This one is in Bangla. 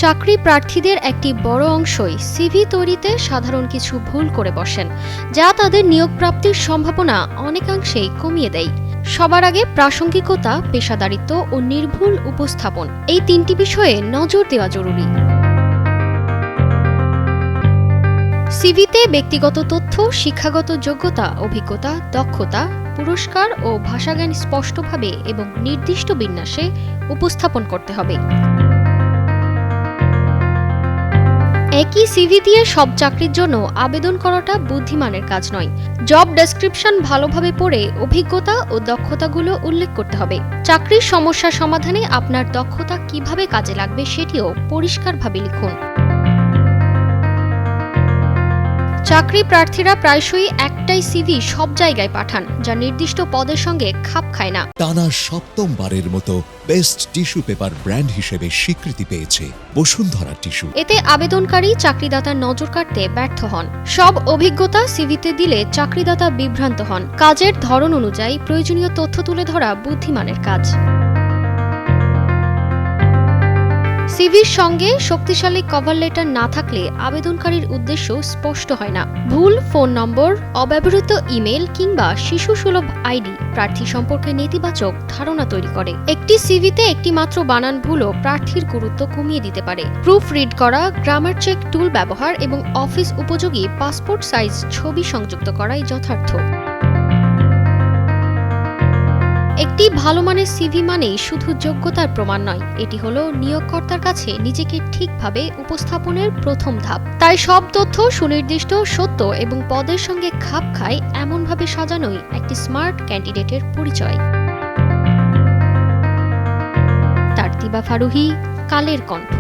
চাকরি প্রার্থীদের একটি বড় অংশই সিভি তৈরিতে সাধারণ কিছু ভুল করে বসেন, যা তাদের নিয়োগ প্রাপ্তির সম্ভাবনা অনেকাংশেই কমিয়ে দেয়। সবার আগে প্রাসঙ্গিকতা, পেশাদারিত্ব ও নির্ভুল উপস্থাপন, এই তিনটি বিষয়ে নজর দেওয়া জরুরি। সিভিতে ব্যক্তিগত তথ্য, শিক্ষাগত যোগ্যতা, অভিজ্ঞতা, দক্ষতা, পুরস্কার ও ভাষাজ্ঞান স্পষ্টভাবে এবং নির্দিষ্ট বিন্যাসে উপস্থাপন করতে হবে। একই সিভি দিয়ে সব চাকরির জন্য আবেদন করাটা বুদ্ধিমানের কাজ নয়। জব ডেসক্রিপশন ভালোভাবে পড়ে অভিজ্ঞতা ও দক্ষতাগুলো উল্লেখ করতে হবে। চাকরির সমস্যা সমাধানে আপনার দক্ষতা কিভাবে কাজে লাগবে সেটিও পরিষ্কারভাবে লিখুন। চাকরি প্রার্থীরা প্রায়শই একটাই সিভি সব জায়গায় পাঠান, যা নির্দিষ্ট পদের সঙ্গে খাপ খায় না। টানা সপ্তমবারের মতো বেস্ট টিস্যু পেপার ব্র্যান্ড হিসেবে স্বীকৃতি পেয়েছে বসুন্ধরা টিস্যু। এতে আবেদনকারী চাকরিদাতার নজর কাটতে ব্যর্থ হন। সব অভিজ্ঞতা সিভিতে দিলে চাকরিদাতা বিভ্রান্ত হন। কাজের ধরন অনুযায়ী প্রয়োজনীয় তথ্য তুলে ধরা বুদ্ধিমানের কাজ। সিভির সঙ্গে শক্তিশালী কভার লেটার না থাকলে আবেদনকারীর উদ্দেশ্য স্পষ্ট হয় না। ভুল ফোন নম্বর, অব্যবহৃত ইমেল কিংবা শিশুসুলভ আইডি প্রার্থী সম্পর্কে নেতিবাচক ধারণা তৈরি করে। একটি সিভিতে একটি মাত্র বানান ভুলও প্রার্থীর গুরুত্ব কমিয়ে দিতে পারে। প্রুফ রিড করা, গ্রামার চেক টুল ব্যবহার এবং অফিস উপযোগী পাসপোর্ট সাইজ ছবি সংযুক্ত করাই যথার্থ। একটি ভালো মানের সিভি মানেই শুধু যোগ্যতার প্রমাণ নয়, এটি হলো নিয়োগকর্তার কাছে নিজেকে ঠিকভাবে উপস্থাপনের প্রথম ধাপ। তাই সব তথ্য সুনির্দিষ্ট, সত্য এবং পদের সঙ্গে খাপ খায় এমনভাবে সাজানোই একটি স্মার্ট ক্যান্ডিডেটের পরিচয়। তারতিবা ফারুহি, কালের কণ্ঠ।